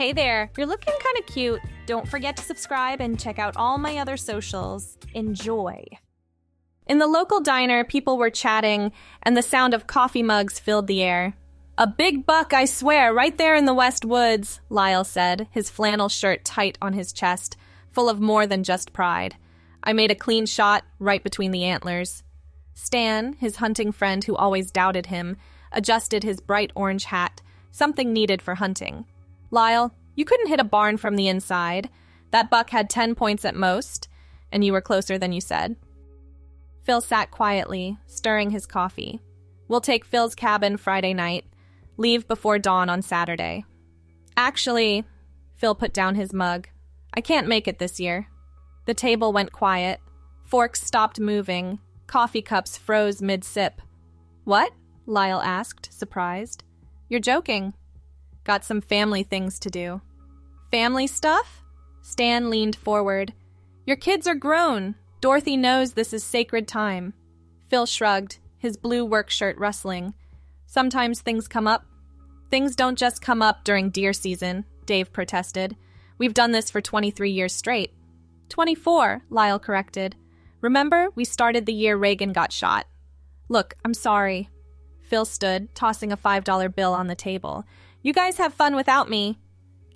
Hey there, you're looking kind of cute. Don't forget to subscribe and check out all my other socials. Enjoy. In the local diner, people were chatting, and the sound of coffee mugs filled the air. "A big buck, I swear, right there in the West Woods," Lyle said, his flannel shirt tight on his chest, full of more than just pride. "I made a clean shot, right between the antlers." Stan, his hunting friend who always doubted him, adjusted his bright orange hat, something needed for hunting. "Lyle, you couldn't hit a barn from the inside. That buck had 10 points at most, and you were closer than you said." Phil sat quietly, stirring his coffee. "We'll take Phil's cabin Friday night, leave before dawn on Saturday." "Actually," Phil put down his mug, "I can't make it this year." The table went quiet. Forks stopped moving. Coffee cups froze mid-sip. "What?" Lyle asked, surprised. "You're joking." "Got some family things to do." "Family stuff?" Stan leaned forward. "Your kids are grown. Dorothy knows this is sacred time." Phil shrugged, his blue work shirt rustling. "Sometimes things come up." "Things don't just come up during deer season," Dave protested. "We've done this for 23 years straight." 24, Lyle corrected. "Remember, we started the year Reagan got shot." "Look, I'm sorry." Phil stood, tossing a $5 bill on the table. "You guys have fun without me."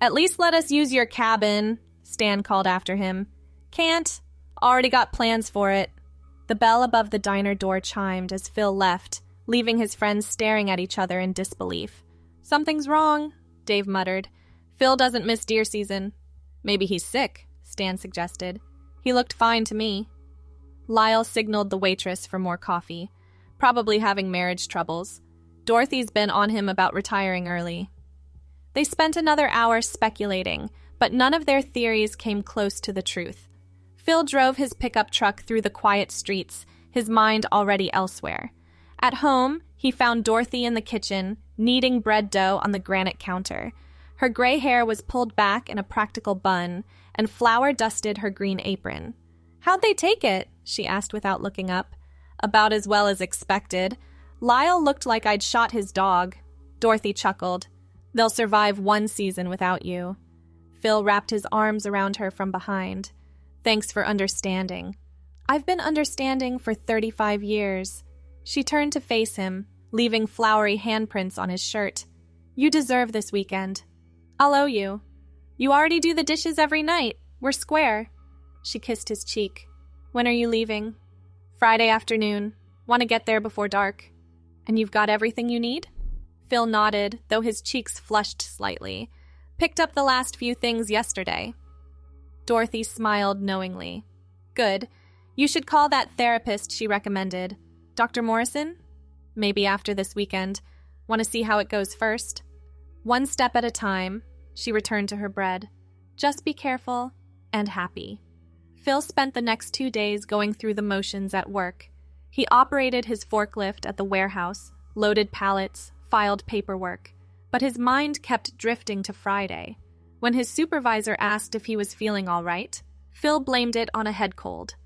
"At least let us use your cabin," Stan called after him. "Can't. Already got plans for it." The bell above the diner door chimed as Phil left, leaving his friends staring at each other in disbelief. "Something's wrong," Dave muttered. "Phil doesn't miss deer season." "Maybe he's sick," Stan suggested. "He looked fine to me." Lyle signaled the waitress for more coffee. "Probably having marriage troubles. Dorothy's been on him about retiring early." They spent another hour speculating, but none of their theories came close to the truth. Phil drove his pickup truck through the quiet streets, his mind already elsewhere. At home, he found Dorothy in the kitchen, kneading bread dough on the granite counter. Her gray hair was pulled back in a practical bun, and flour dusted her green apron. "How'd they take it?" she asked without looking up. "About as well as expected. Lyle looked like I'd shot his dog." Dorothy chuckled. "They'll survive one season without you." Phil wrapped his arms around her from behind. "Thanks for understanding." "I've been understanding for 35 years. She turned to face him, leaving flowery handprints on his shirt. "You deserve this weekend." "I'll owe you." "You already do the dishes every night. We're square." She kissed his cheek. "When are you leaving?" "Friday afternoon. Want to get there before dark." "And you've got everything you need?" Phil nodded, though his cheeks flushed slightly. "Picked up the last few things yesterday." Dorothy smiled knowingly. "Good. You should call that therapist she recommended. Dr. Morrison? Maybe after this weekend. Want to see how it goes first?" One step at a time, she returned to her bread. "Just be careful and happy." Phil spent the next 2 days going through the motions at work. He operated his forklift at the warehouse, loaded pallets, filed paperwork, but his mind kept drifting to Friday. When his supervisor asked if he was feeling all right, Phil blamed it on a head cold.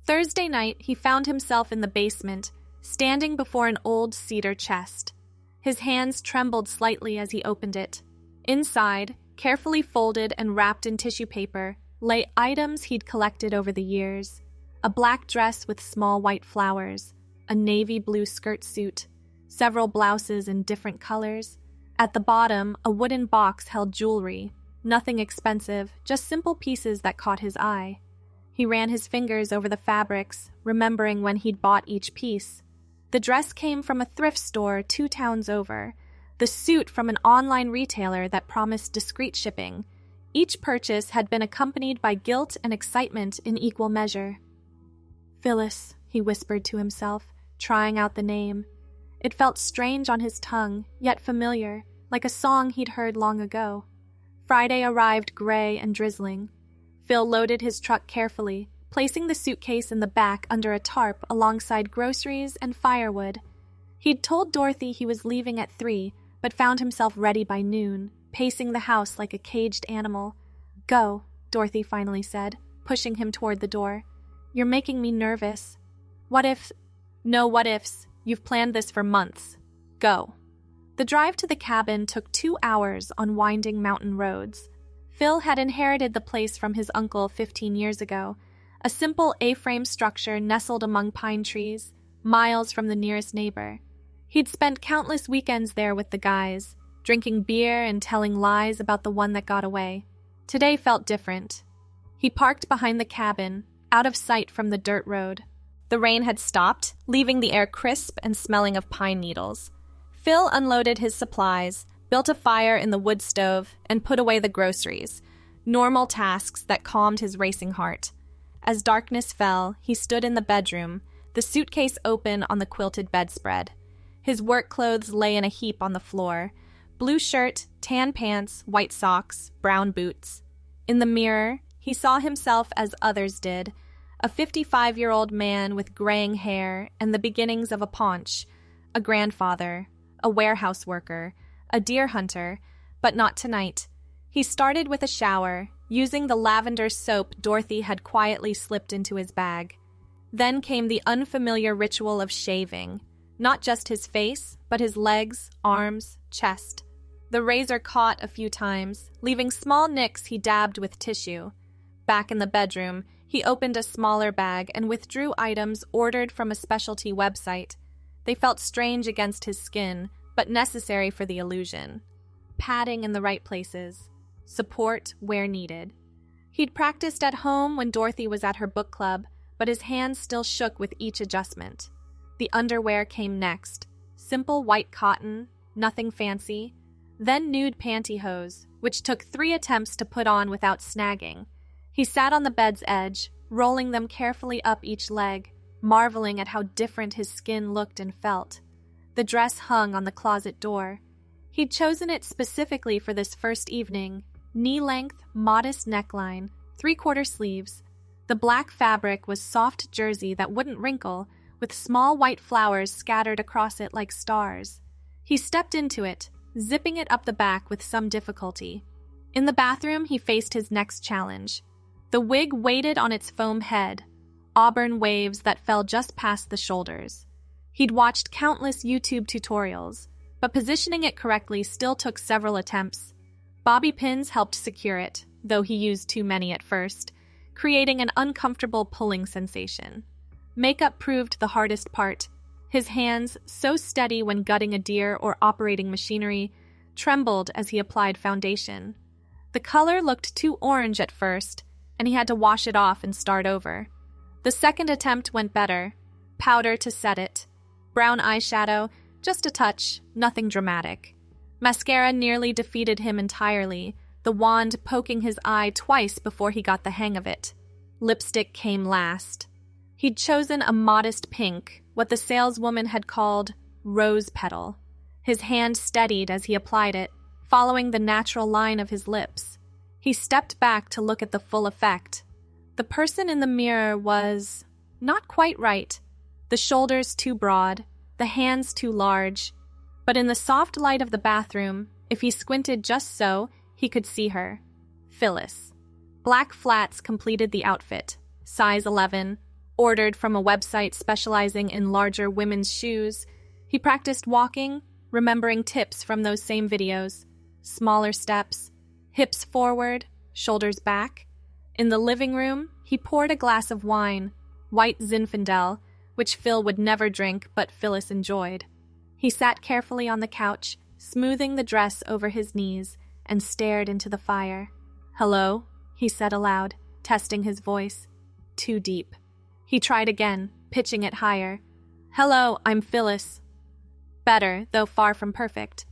Thursday night, he found himself in the basement, standing before an old cedar chest. His hands trembled slightly as he opened it. Inside, carefully folded and wrapped in tissue paper, lay items he'd collected over the years. A black dress with small white flowers, a navy blue skirt suit, several blouses in different colors. At the bottom, a wooden box held jewelry. Nothing expensive, just simple pieces that caught his eye. He ran his fingers over the fabrics, remembering when he'd bought each piece. The dress came from a thrift store 2 towns over. The suit from an online retailer that promised discreet shipping. Each purchase had been accompanied by guilt and excitement in equal measure. "Phyllis," he whispered to himself, trying out the name. It felt strange on his tongue, yet familiar, like a song he'd heard long ago. Friday arrived gray and drizzling. Phil loaded his truck carefully, placing the suitcase in the back under a tarp alongside groceries and firewood. He'd told Dorothy he was leaving at 3, but found himself ready by noon, pacing the house like a caged animal. "Go," Dorothy finally said, pushing him toward the door. "You're making me nervous." "What if—" "No what ifs. You've planned this for months. Go." The drive to the cabin took 2 hours on winding mountain roads. Phil had inherited the place from his uncle 15 years ago, a simple A-frame structure nestled among pine trees, miles from the nearest neighbor. He'd spent countless weekends there with the guys, drinking beer and telling lies about the one that got away. Today felt different. He parked behind the cabin, out of sight from the dirt road. The rain had stopped, leaving the air crisp and smelling of pine needles. Phil unloaded his supplies, built a fire in the wood stove, and put away the groceries, normal tasks that calmed his racing heart. As darkness fell, he stood in the bedroom, the suitcase open on the quilted bedspread. His work clothes lay in a heap on the floor: blue shirt, tan pants, white socks, brown boots. In the mirror, he saw himself as others did, a 55-year-old man with graying hair and the beginnings of a paunch, a grandfather, a warehouse worker, a deer hunter, but not tonight. He started with a shower, using the lavender soap Dorothy had quietly slipped into his bag. Then came the unfamiliar ritual of shaving, not just his face, but his legs, arms, chest. The razor caught a few times, leaving small nicks he dabbed with tissue. Back in the bedroom, he opened a smaller bag and withdrew items ordered from a specialty website. They felt strange against his skin, but necessary for the illusion. Padding in the right places. Support where needed. He'd practiced at home when Dorothy was at her book club, but his hands still shook with each adjustment. The underwear came next. Simple white cotton, nothing fancy. Then nude pantyhose, which took 3 attempts to put on without snagging. He sat on the bed's edge, rolling them carefully up each leg, marveling at how different his skin looked and felt. The dress hung on the closet door. He'd chosen it specifically for this first evening. Knee-length, modest neckline, 3/4 sleeves. The black fabric was soft jersey that wouldn't wrinkle, with small white flowers scattered across it like stars. He stepped into it, zipping it up the back with some difficulty. In the bathroom, he faced his next challenge. The wig waited on its foam head, auburn waves that fell just past the shoulders. He'd watched countless YouTube tutorials, but positioning it correctly still took several attempts. Bobby pins helped secure it, though he used too many at first, creating an uncomfortable pulling sensation. Makeup proved the hardest part. His hands, so steady when gutting a deer or operating machinery, trembled as he applied foundation. The color looked too orange at first, and he had to wash it off and start over. The second attempt went better. Powder to set it. Brown eyeshadow, just a touch, nothing dramatic. Mascara nearly defeated him entirely, the wand poking his eye twice before he got the hang of it. Lipstick came last. He'd chosen a modest pink, what the saleswoman had called rose petal. His hand steadied as he applied it, following the natural line of his lips. He stepped back to look at the full effect. The person in the mirror was not quite right. The shoulders too broad, the hands too large. But in the soft light of the bathroom, if he squinted just so, he could see her. Phyllis. Black flats completed the outfit. Size 11, ordered from a website specializing in larger women's shoes. He practiced walking, remembering tips from those same videos. Smaller steps, hips forward, shoulders back. In the living room, he poured a glass of wine, white Zinfandel, which Phil would never drink but Phyllis enjoyed. He sat carefully on the couch, smoothing the dress over his knees, and stared into the fire. "Hello?" he said aloud, testing his voice. Too deep. He tried again, pitching it higher. "Hello, I'm Phyllis." Better, though far from perfect.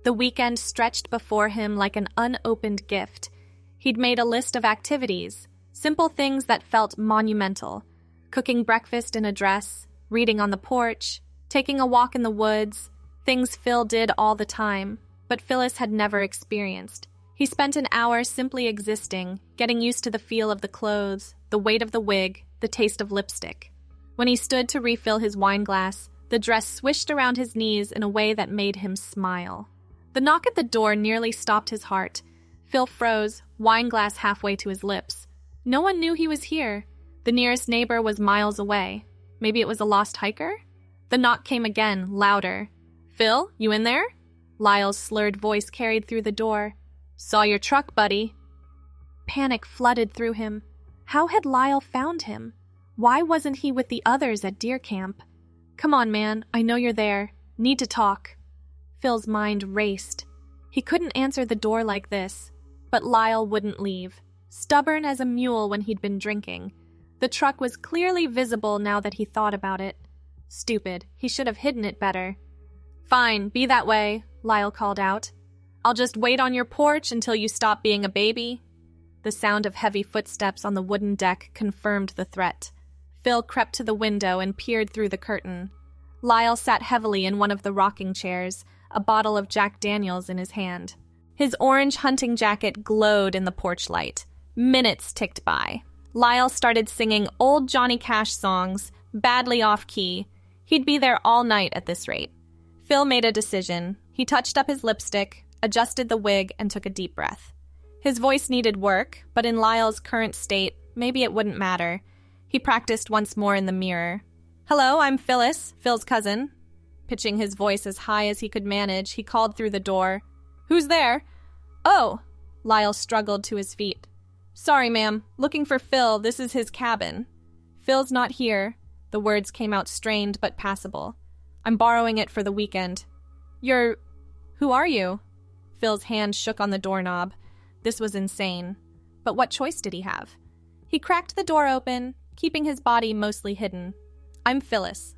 The weekend stretched before him like an unopened gift. He'd made a list of activities, simple things that felt monumental. Cooking breakfast in a dress, reading on the porch, taking a walk in the woods, things Phil did all the time, but Phyllis had never experienced. He spent an hour simply existing, getting used to the feel of the clothes, the weight of the wig, the taste of lipstick. When he stood to refill his wine glass, the dress swished around his knees in a way that made him smile. The knock at the door nearly stopped his heart. Phil froze, wine glass halfway to his lips. No one knew he was here. The nearest neighbor was miles away. Maybe it was a lost hiker? The knock came again, louder. "Phil, you in there?" Lyle's slurred voice carried through the door. "Saw your truck, buddy." Panic flooded through him. How had Lyle found him? Why wasn't he with the others at deer camp? "Come on, man. I know you're there. Need to talk." Phil's mind raced. He couldn't answer the door like this. But Lyle wouldn't leave. Stubborn as a mule when he'd been drinking. The truck was clearly visible now that he thought about it. Stupid. He should have hidden it better. "Fine, be that way," Lyle called out. "I'll just wait on your porch until you stop being a baby." The sound of heavy footsteps on the wooden deck confirmed the threat. Phil crept to the window and peered through the curtain. Lyle sat heavily in one of the rocking chairs, a bottle of Jack Daniels in his hand. His orange hunting jacket glowed in the porch light. Minutes ticked by. Lyle started singing old Johnny Cash songs, badly off-key. He'd be there all night at this rate. Phil made a decision. He touched up his lipstick, adjusted the wig, and took a deep breath. His voice needed work, but in Lyle's current state, maybe it wouldn't matter. He practiced once more in the mirror. "Hello, I'm Phyllis, Phil's cousin." Pitching his voice as high as he could manage, he called through the door. "Who's there?" "Oh!" Lyle struggled to his feet. "Sorry, ma'am. Looking for Phil. This is his cabin." "Phil's not here." The words came out strained but passable. "I'm borrowing it for the weekend." Who are you?" Phil's hand shook on the doorknob. This was insane. But what choice did he have? He cracked the door open, keeping his body mostly hidden. "I'm Phyllis,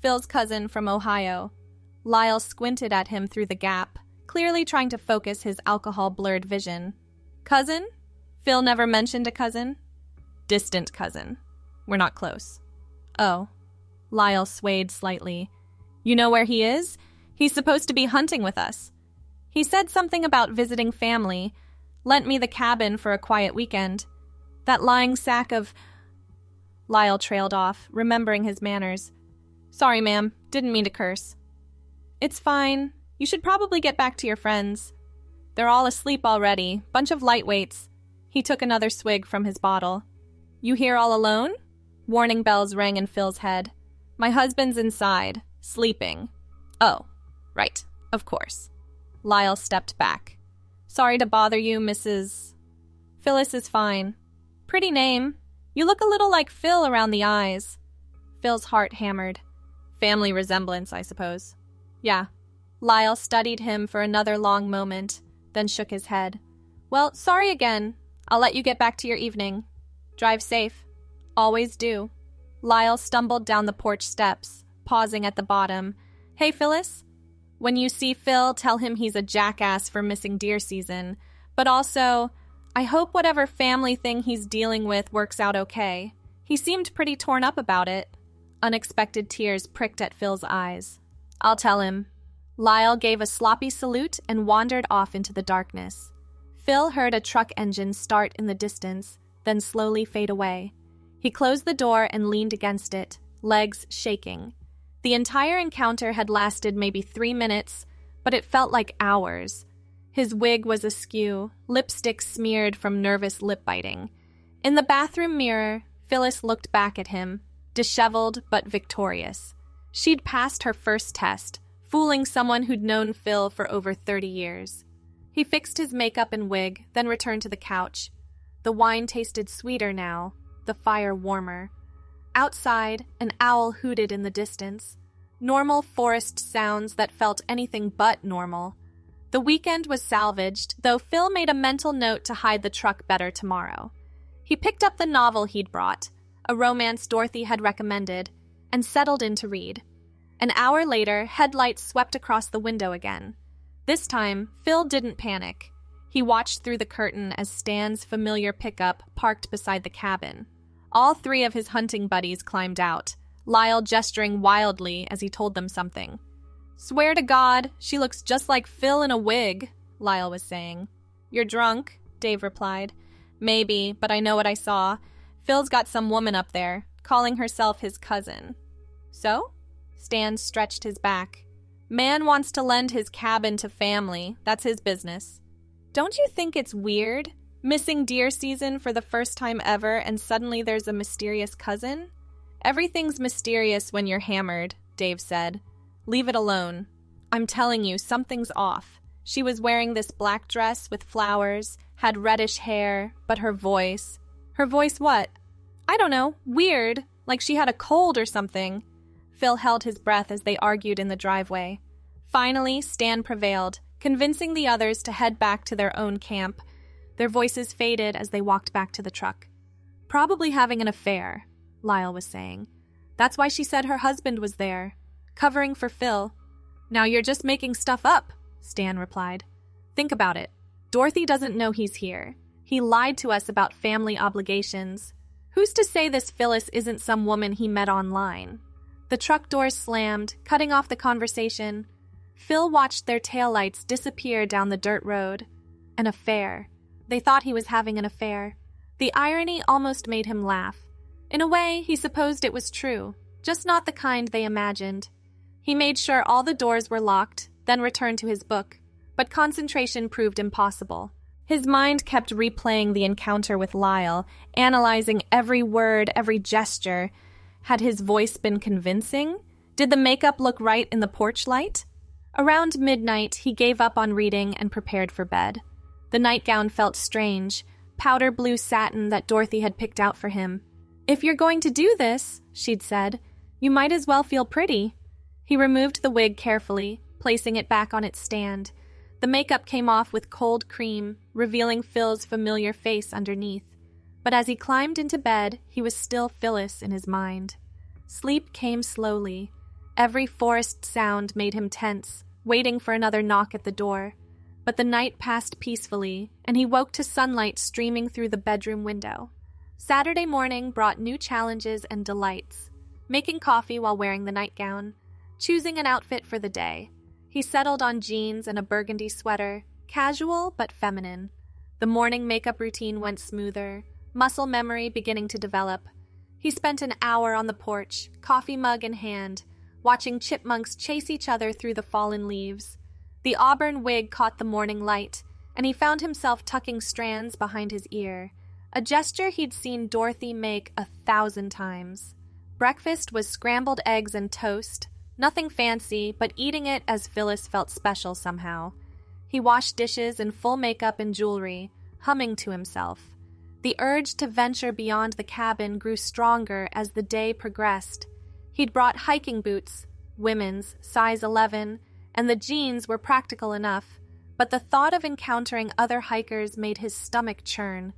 Phil's cousin from Ohio." Lyle squinted at him through the gap, clearly trying to focus his alcohol-blurred vision. "Cousin? Phil never mentioned a cousin?" "Distant cousin. We're not close." "Oh." Lyle swayed slightly. "You know where he is? He's supposed to be hunting with us." "He said something about visiting family. Lent me the cabin for a quiet weekend. That lying sack of—" Lyle trailed off, remembering his manners. "Sorry, ma'am. Didn't mean to curse." "It's fine. You should probably get back to your friends. They're all asleep already. Bunch of lightweights." He took another swig from his bottle. "You here all alone?" Warning bells rang in Phil's head. "My husband's inside, sleeping." "Oh, right. Of course." Lyle stepped back. "Sorry to bother you, Mrs. Phyllis is fine. Pretty name. You look a little like Phil around the eyes." Phil's heart hammered. "Family resemblance, I suppose." "Yeah." Lyle studied him for another long moment, then shook his head. "Well, sorry again. I'll let you get back to your evening. Drive safe." "Always do." Lyle stumbled down the porch steps, pausing at the bottom. "Hey, Phyllis? When you see Phil, tell him he's a jackass for missing deer season. But also, I hope whatever family thing he's dealing with works out okay. He seemed pretty torn up about it." Unexpected tears pricked at Phil's eyes. "I'll tell him." Lyle gave a sloppy salute and wandered off into the darkness. Phil heard a truck engine start in the distance, then slowly fade away. He closed the door and leaned against it, legs shaking. The entire encounter had lasted maybe 3 minutes, but it felt like hours. His wig was askew, lipstick smeared from nervous lip-biting. In the bathroom mirror, Phyllis looked back at him, disheveled but victorious. She'd passed her first test, fooling someone who'd known Phil for over 30 years. He fixed his makeup and wig, then returned to the couch. The wine tasted sweeter now, the fire warmer. Outside, an owl hooted in the distance. Normal forest sounds that felt anything but normal. The weekend was salvaged, though Phil made a mental note to hide the truck better tomorrow. He picked up the novel he'd brought, a romance Dorothy had recommended, and settled in to read. An hour later, headlights swept across the window again. This time, Phil didn't panic. He watched through the curtain as Stan's familiar pickup parked beside the cabin. All 3 of his hunting buddies climbed out, Lyle gesturing wildly as he told them something. "Swear to God, she looks just like Phil in a wig," Lyle was saying. "You're drunk," Dave replied. "Maybe, but I know what I saw. Phil's got some woman up there, calling herself his cousin." "So?" Stan stretched his back. "Man wants to lend his cabin to family. That's his business." "Don't you think it's weird? Missing deer season for the first time ever, and suddenly there's a mysterious cousin?" "Everything's mysterious when you're hammered," Dave said. "Leave it alone." I'm telling you, something's off. She was wearing this black dress with flowers, had reddish hair, but her voice... Her voice what? I don't know, weird, like she had a cold or something. Phil held his breath as they argued in the driveway. Finally, Stan prevailed, convincing the others to head back to their own camp. Their voices faded as they walked back to the truck. Probably having an affair, Lyle was saying. That's why she said her husband was there, covering for Phil. Now you're just making stuff up, Stan replied. Think about it. Dorothy doesn't know he's here. He lied to us about family obligations. Who's to say this Phyllis isn't some woman he met online? The truck doors slammed, cutting off the conversation. Phil watched their taillights disappear down the dirt road. An affair. They thought he was having an affair. The irony almost made him laugh. In a way, he supposed it was true, just not the kind they imagined. He made sure all the doors were locked, then returned to his book. But concentration proved impossible. His mind kept replaying the encounter with Lyle, analyzing every word, every gesture. Had his voice been convincing? Did the makeup look right in the porch light? Around midnight, he gave up on reading and prepared for bed. The nightgown felt strange, powder blue satin that Dorothy had picked out for him. If you're going to do this, she'd said, you might as well feel pretty. He removed the wig carefully, placing it back on its stand. The makeup came off with cold cream, revealing Phil's familiar face underneath. But as he climbed into bed, he was still Phyllis in his mind. Sleep came slowly. Every forest sound made him tense, waiting for another knock at the door. But the night passed peacefully, and he woke to sunlight streaming through the bedroom window. Saturday morning brought new challenges and delights. Making coffee while wearing the nightgown. Choosing an outfit for the day. He settled on jeans and a burgundy sweater, casual but feminine. The morning makeup routine went smoother, muscle memory beginning to develop. He spent an hour on the porch, coffee mug in hand, watching chipmunks chase each other through the fallen leaves. The auburn wig caught the morning light, and he found himself tucking strands behind his ear, a gesture he'd seen Dorothy make 1,000 times. Breakfast was scrambled eggs and toast, nothing fancy, but eating it as Phyllis felt special somehow. He washed dishes in full makeup and jewelry, humming to himself. The urge to venture beyond the cabin grew stronger as the day progressed. He'd brought hiking boots, women's, size 11, and the jeans were practical enough, but the thought of encountering other hikers made his stomach churn.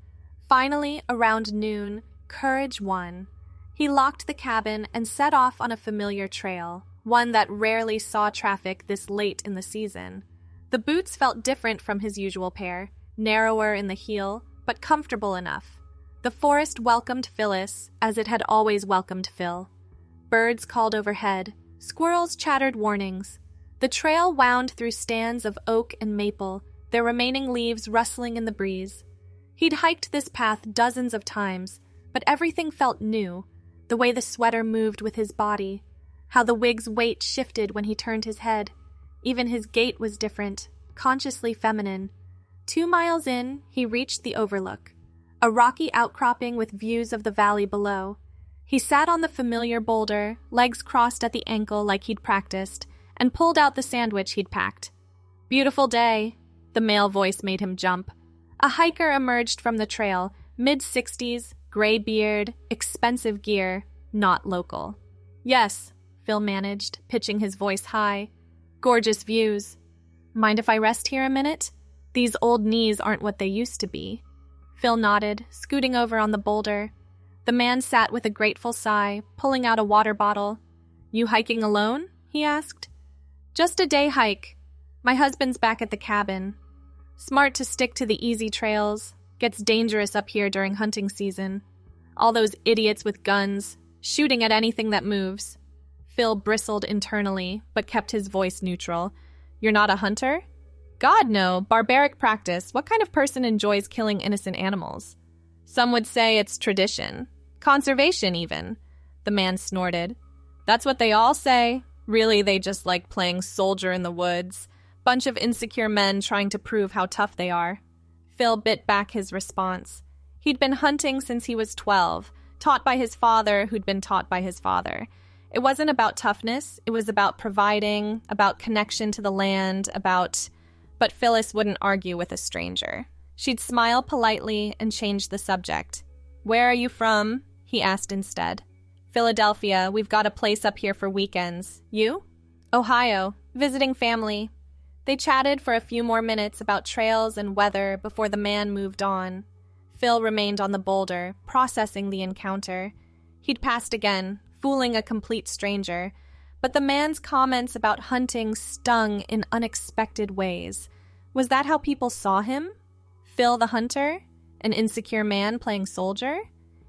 Finally, around noon, courage won. He locked the cabin and set off on a familiar trail, one that rarely saw traffic this late in the season. The boots felt different from his usual pair, narrower in the heel, but comfortable enough. The forest welcomed Phyllis, as it had always welcomed Phil. Birds called overhead, squirrels chattered warnings. The trail wound through stands of oak and maple, their remaining leaves rustling in the breeze. He'd hiked this path dozens of times, but everything felt new. The way the sweater moved with his body, how the wig's weight shifted when he turned his head. Even his gait was different, consciously feminine. 2 miles in, he reached the overlook, a rocky outcropping with views of the valley below. He sat on the familiar boulder, legs crossed at the ankle like he'd practiced, and pulled out the sandwich he'd packed. Beautiful day, the male voice made him jump. A hiker emerged from the trail, mid-60s, gray beard, expensive gear, not local. Yes, Phil managed, pitching his voice high. Gorgeous views. Mind if I rest here a minute? These old knees aren't what they used to be. Phil nodded, scooting over on the boulder. The man sat with a grateful sigh, pulling out a water bottle. You hiking alone? He asked. Just a day hike. My husband's back at the cabin. Smart to stick to the easy trails. Gets dangerous up here during hunting season. All those idiots with guns, shooting at anything that moves. Phil bristled internally, but kept his voice neutral. You're not a hunter? God, no. Barbaric practice. What kind of person enjoys killing innocent animals? Some would say it's tradition. Conservation, even. The man snorted. That's what they all say. Really, they just like playing soldier in the woods. Bunch of insecure men trying to prove how tough they are. Phil bit back his response. He'd been hunting since he was 12, taught by his father who'd been taught by his father. It wasn't about toughness, it was about providing, about connection to the land, But Phyllis wouldn't argue with a stranger. She'd smile politely and change the subject. "Where are you from?" he asked instead. "Philadelphia. We've got a place up here for weekends. You?" "Ohio. Visiting family." They chatted for a few more minutes about trails and weather before the man moved on. Phil remained on the boulder, processing the encounter. He'd passed again, fooling a complete stranger, but the man's comments about hunting stung in unexpected ways. Was that how people saw him? Phil the hunter? An insecure man playing soldier?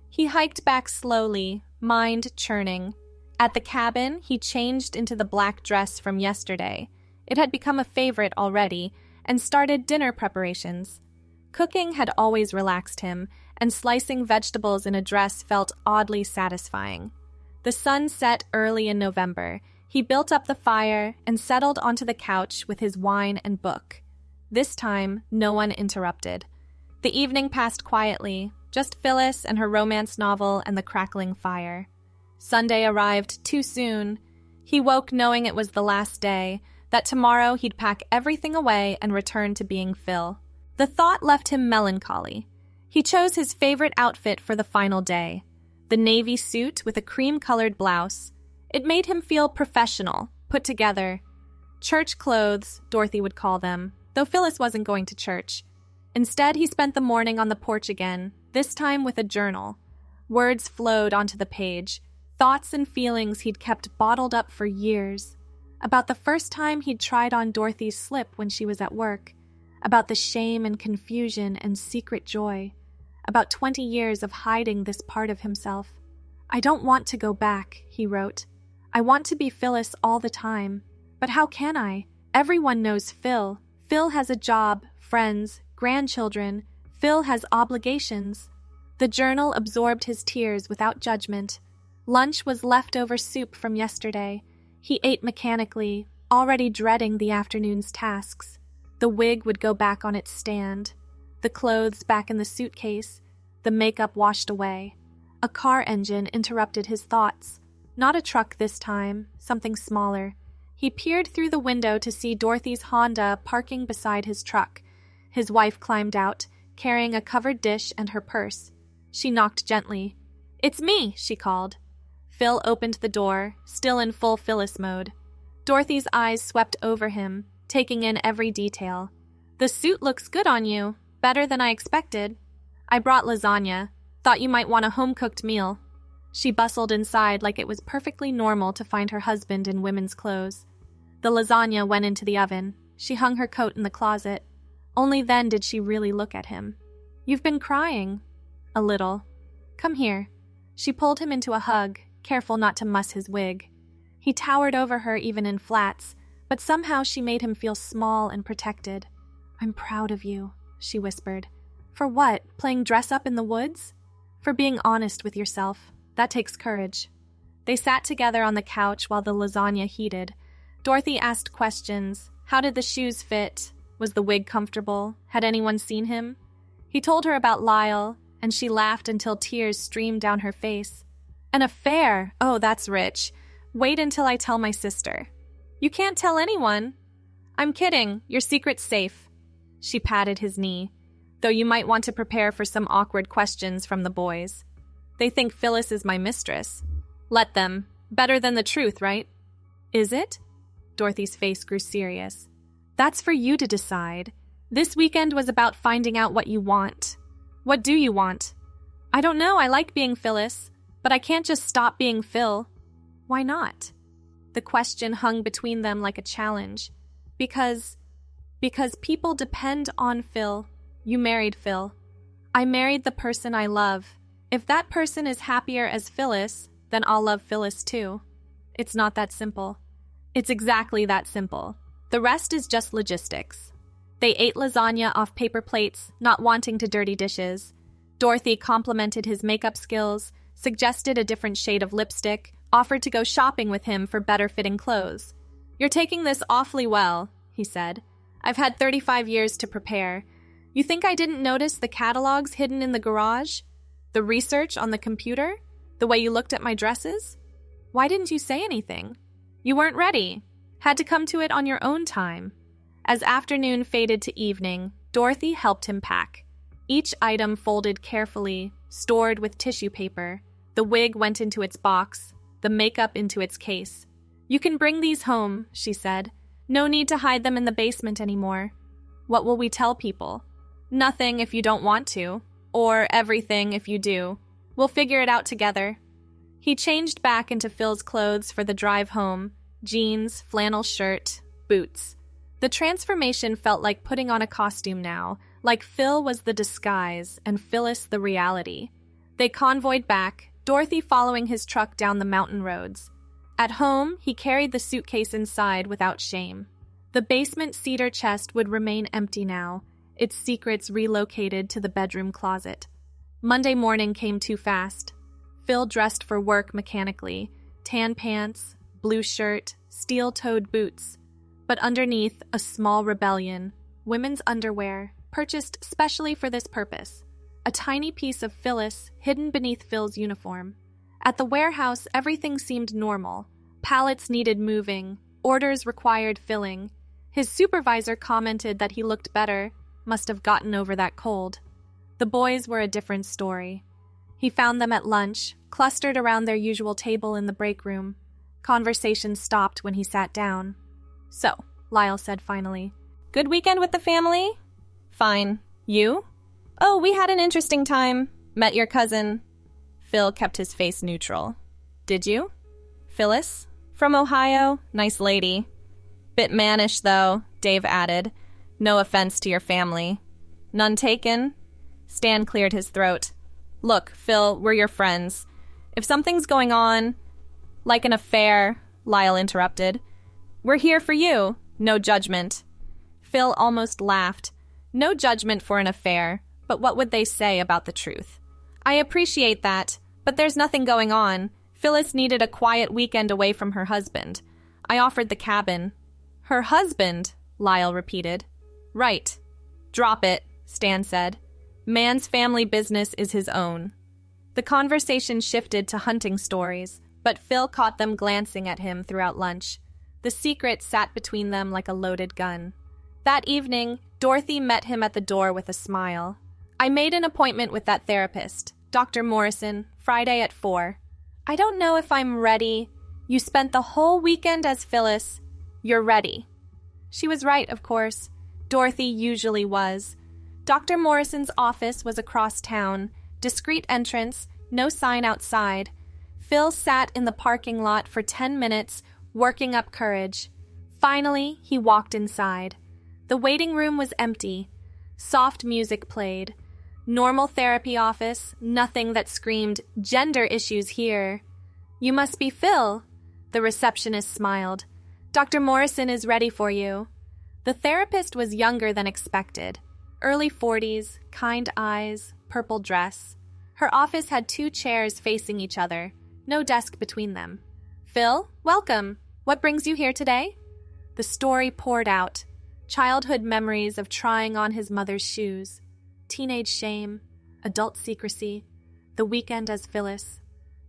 He hiked back slowly, mind churning. At the cabin, he changed into the black dress from yesterday. It had become a favorite already, and started dinner preparations. Cooking had always relaxed him, and slicing vegetables in a dress felt oddly satisfying. The sun set early in November. He built up the fire and settled onto the couch with his wine and book. This time, no one interrupted. The evening passed quietly, just Phyllis and her romance novel and the crackling fire. Sunday arrived too soon. He woke knowing it was the last day, that tomorrow he'd pack everything away and return to being Phil. The thought left him melancholy. He chose his favorite outfit for the final day, the navy suit with a cream-colored blouse. It made him feel professional, put together. Church clothes, Dorothy would call them, though Phyllis wasn't going to church. Instead, he spent the morning on the porch again, this time with a journal. Words flowed onto the page, thoughts and feelings he'd kept bottled up for years. About the first time he'd tried on Dorothy's slip when she was at work. About the shame and confusion and secret joy. About 20 years of hiding this part of himself. "I don't want to go back," he wrote. "I want to be Phyllis all the time. But how can I? Everyone knows Phil. Phil has a job, friends, grandchildren. Phil has obligations." The journal absorbed his tears without judgment. Lunch was leftover soup from yesterday. He ate mechanically, already dreading the afternoon's tasks. The wig would go back on its stand. The clothes back in the suitcase. The makeup washed away. A car engine interrupted his thoughts. Not a truck this time, something smaller. He peered through the window to see Dorothy's Honda parking beside his truck. His wife climbed out, carrying a covered dish and her purse. She knocked gently. "It's me," she called. Phil opened the door, still in full Phyllis mode. Dorothy's eyes swept over him, taking in every detail. "The suit looks good on you, better than I expected. I brought lasagna. Thought you might want a home-cooked meal." She bustled inside like it was perfectly normal to find her husband in women's clothes. The lasagna went into the oven. She hung her coat in the closet. Only then did she really look at him. "You've been crying." "A little." "Come here." She pulled him into a hug, careful not to muss his wig. He towered over her even in flats, but somehow she made him feel small and protected. "I'm proud of you," she whispered. "For what? Playing dress-up in the woods?" "For being honest with yourself. That takes courage." They sat together on the couch while the lasagna heated. Dorothy asked questions. How did the shoes fit? Was the wig comfortable? Had anyone seen him? He told her about Lyle, and she laughed until tears streamed down her face. "An affair? Oh, that's rich. Wait until I tell my sister." "You can't tell anyone." "I'm kidding. Your secret's safe." She patted his knee. "Though you might want to prepare for some awkward questions from the boys. They think Phyllis is my mistress." "Let them. Better than the truth, right?" "Is it?" Dorothy's face grew serious. "That's for you to decide. This weekend was about finding out what you want." "What do you want?" "I don't know. I like being Phyllis, but I can't just stop being Phil." "Why not?" The question hung between them like a challenge. Because people depend on Phil. You married Phil. I married the person I love. If that person is happier as Phyllis, then I'll love Phyllis too. It's not that simple. It's exactly that simple. The rest is just logistics. They ate lasagna off paper plates, not wanting to dirty dishes. Dorothy complimented his makeup skills, suggested a different shade of lipstick, offered to go shopping with him for better-fitting clothes. "You're taking this awfully well," he said. "I've had 35 years to prepare. You think I didn't notice the catalogs hidden in the garage? The research on the computer? The way you looked at my dresses?" Why didn't you say anything? You weren't ready. Had to come to it on your own time. As afternoon faded to evening, Dorothy helped him pack. Each item folded carefully, stored with tissue paper. The wig went into its box, the makeup into its case. You can bring these home, she said. No need to hide them in the basement anymore. What will we tell people? Nothing if you don't want to, or everything if you do. We'll figure it out together. He changed back into Phil's clothes for the drive home, jeans, flannel shirt, boots. The transformation felt like putting on a costume now, like Phil was the disguise and Phyllis the reality. They convoyed back, Dorothy following his truck down the mountain roads. At home, he carried the suitcase inside without shame. The basement cedar chest would remain empty now, its secrets relocated to the bedroom closet. Monday morning came too fast. Phil dressed for work mechanically, tan pants, blue shirt, steel-toed boots. But underneath, a small rebellion, women's underwear, purchased specially for this purpose. A tiny piece of Phyllis hidden beneath Phil's uniform. At the warehouse, everything seemed normal. Pallets needed moving, orders required filling. His supervisor commented that he looked better, must have gotten over that cold. The boys were a different story. He found them at lunch, clustered around their usual table in the break room. Conversation stopped when he sat down. So, Lyle said finally, "Good weekend with the family?" "Fine. You?" "Oh, we had an interesting time. Met your cousin." Phil kept his face neutral. "Did you?" "Phyllis? From Ohio. Nice lady." "Bit mannish, though," Dave added. "No offense to your family." "None taken?" Stan cleared his throat. "Look, Phil, we're your friends. If something's going on, like an affair," Lyle interrupted, "we're here for you. No judgment." Phil almost laughed. No judgment for an affair, but what would they say about the truth? "I appreciate that, but there's nothing going on. Phyllis needed a quiet weekend away from her husband. I offered the cabin." "Her husband," Lyle repeated. "Right." "Drop it," Stan said. "Man's family business is his own." The conversation shifted to hunting stories, but Phil caught them glancing at him throughout lunch. The secret sat between them like a loaded gun. That evening, Dorothy met him at the door with a smile. "I made an appointment with that therapist, Dr. Morrison, Friday at 4. I don't know if I'm ready. You spent the whole weekend as Phyllis. You're ready." She was right, of course. Dorothy usually was. Dr. Morrison's office was across town, discreet entrance, no sign outside. Phil sat in the parking lot for 10 minutes, working up courage. Finally, he walked inside. The waiting room was empty. Soft music played. Normal therapy office, nothing that screamed, "Gender issues here." "You must be Phil." The receptionist smiled. "Dr. Morrison is ready for you." The therapist was younger than expected. Early 40s, kind eyes, purple dress. Her office had 2 chairs facing each other, no desk between them. "Phil, welcome. What brings you here today?" The story poured out. Childhood memories of trying on his mother's shoes. Teenage shame, adult secrecy, the weekend as Phyllis,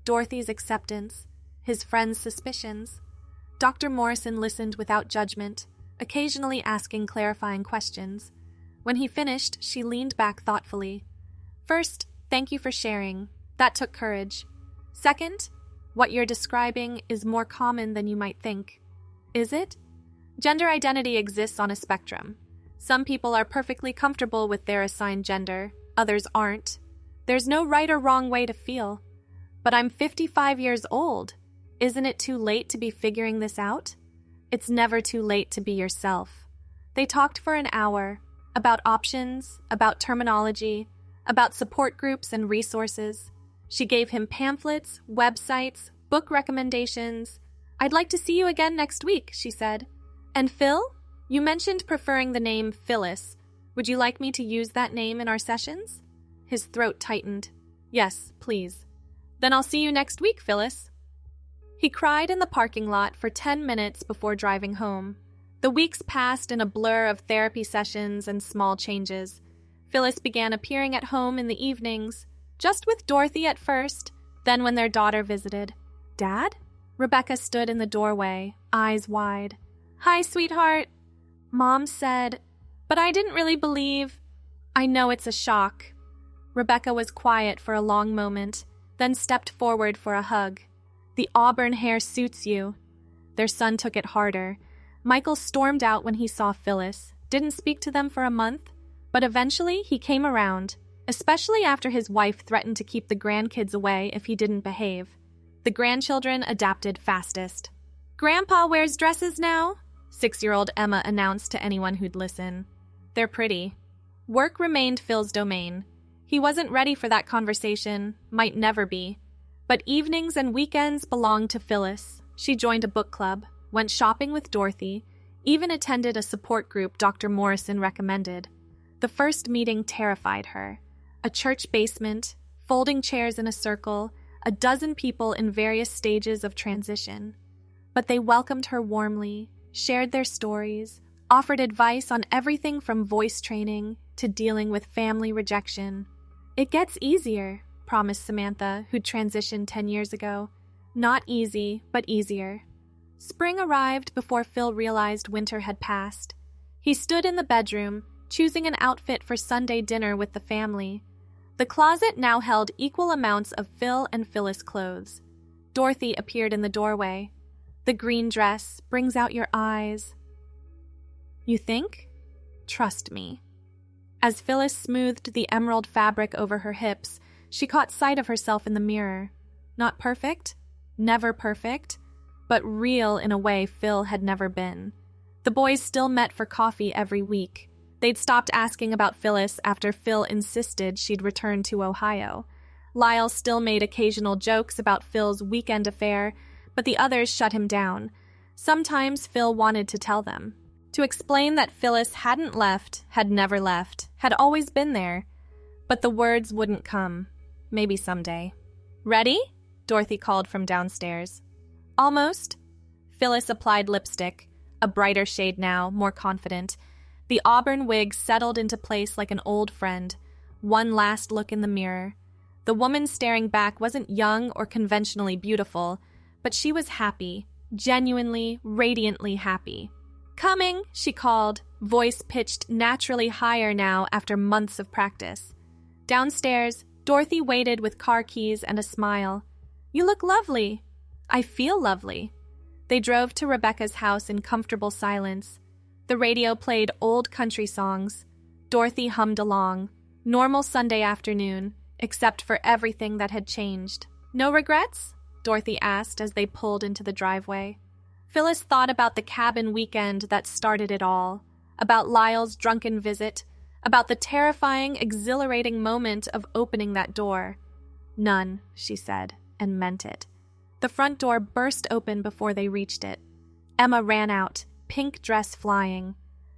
Dorothy's acceptance, his friends' suspicions. Dr. Morrison listened without judgment, occasionally asking clarifying questions. When he finished, she leaned back thoughtfully. "First, thank you for sharing. That took courage. Second, what you're describing is more common than you might think." "Is it?" Gender identity exists on a spectrum. Some people are perfectly comfortable with their assigned gender, others aren't. There's no right or wrong way to feel. But I'm 55 years old. Isn't it too late to be figuring this out? It's never too late to be yourself. They talked for an hour, about options, about terminology, about support groups and resources. She gave him pamphlets, websites, book recommendations. "I'd like to see you again next week," she said. "And Phil? You mentioned preferring the name Phyllis. Would you like me to use that name in our sessions?" His throat tightened. "Yes, please." "Then I'll see you next week, Phyllis." He cried in the parking lot for 10 minutes before driving home. The weeks passed in a blur of therapy sessions and small changes. Phyllis began appearing at home in the evenings, just with Dorothy at first, then when their daughter visited. "Dad?" Rebecca stood in the doorway, eyes wide. "Hi, sweetheart." Mom said, "But I didn't really believe." "I know it's a shock." Rebecca was quiet for a long moment, then stepped forward for a hug. "The auburn hair suits you." Their son took it harder. Michael stormed out when he saw Phyllis, didn't speak to them for a month, but eventually he came around, especially after his wife threatened to keep the grandkids away if he didn't behave. The grandchildren adapted fastest. "Grandpa wears dresses now," 6-year-old Emma announced to anyone who'd listen. "They're pretty." Work remained Phil's domain. He wasn't ready for that conversation, might never be. But evenings and weekends belonged to Phyllis. She joined a book club, went shopping with Dorothy, even attended a support group Dr. Morrison recommended. The first meeting terrified her. A church basement, folding chairs in a circle, a dozen people in various stages of transition. But they welcomed her warmly, shared their stories, offered advice on everything from voice training to dealing with family rejection. "It gets easier," promised Samantha, who'd transitioned 10 years ago. Not easy, but easier. Spring arrived before Phil realized winter had passed. He stood in the bedroom, choosing an outfit for Sunday dinner with the family. The closet now held equal amounts of Phil and Phyllis clothes. Dorothy appeared in the doorway. "The green dress brings out your eyes." "You think?" "Trust me." As Phyllis smoothed the emerald fabric over her hips, she caught sight of herself in the mirror. Not perfect, never perfect, but real in a way Phil had never been. The boys still met for coffee every week. They'd stopped asking about Phyllis after Phil insisted she'd return to Ohio. Lyle still made occasional jokes about Phil's weekend affair, but the others shut him down. Sometimes Phil wanted to tell them. To explain that Phyllis hadn't left, had never left, had always been there. But the words wouldn't come. Maybe someday. "Ready?" Dorothy called from downstairs. "Almost." Phyllis applied lipstick, a brighter shade now, more confident. The auburn wig settled into place like an old friend. One last look in the mirror. The woman staring back wasn't young or conventionally beautiful, but she was happy, genuinely, radiantly happy. "Coming," she called, voice pitched naturally higher now after months of practice. Downstairs, Dorothy waited with car keys and a smile. "You look lovely." "I feel lovely." They drove to Rebecca's house in comfortable silence. The radio played old country songs. Dorothy hummed along. Normal Sunday afternoon, except for everything that had changed. "No regrets?" Dorothy asked as they pulled into the driveway. Phyllis thought about the cabin weekend that started it all, about Lyle's drunken visit, about the terrifying, exhilarating moment of opening that door. "None," she said, and meant it. The front door burst open before they reached it. Emma ran out, pink dress flying.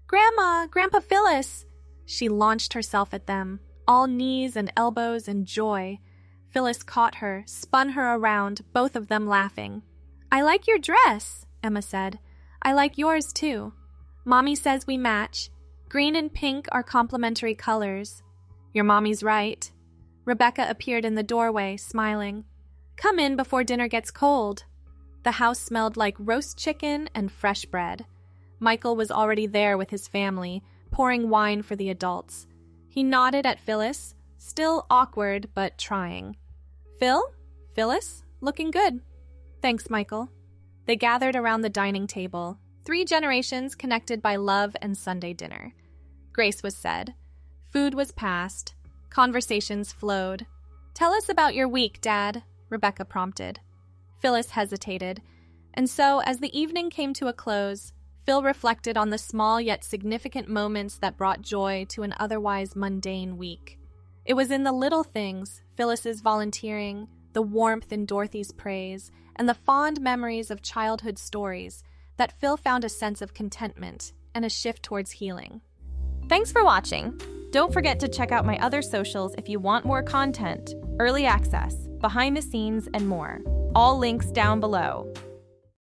"Grandma! Grandpa Phyllis!" She launched herself at them, all knees and elbows and joy. Phyllis caught her, spun her around, both of them laughing. "I like your dress," Emma said. "I like yours, too. Mommy says we match. Green and pink are complementary colors." "Your mommy's right." Rebecca appeared in the doorway, smiling. "Come in before dinner gets cold." The house smelled like roast chicken and fresh bread. Michael was already there with his family, pouring wine for the adults. He nodded at Phyllis, still awkward but trying. "Phil? Phyllis? Looking good." "Thanks, Michael." They gathered around the dining table, 3 generations connected by love and Sunday dinner. Grace was said. Food was passed. Conversations flowed. "Tell us about your week, Dad," Rebecca prompted. Phyllis hesitated, and so as the evening came to a close, Phil reflected on the small yet significant moments that brought joy to an otherwise mundane week. It was in the little things, Phyllis's volunteering, the warmth in Dorothy's praise, and the fond memories of childhood stories, that Phil found a sense of contentment and a shift towards healing. Thanks for watching. Don't forget to check out my other socials if you want more content, early access, behind the scenes, and more. All links down below.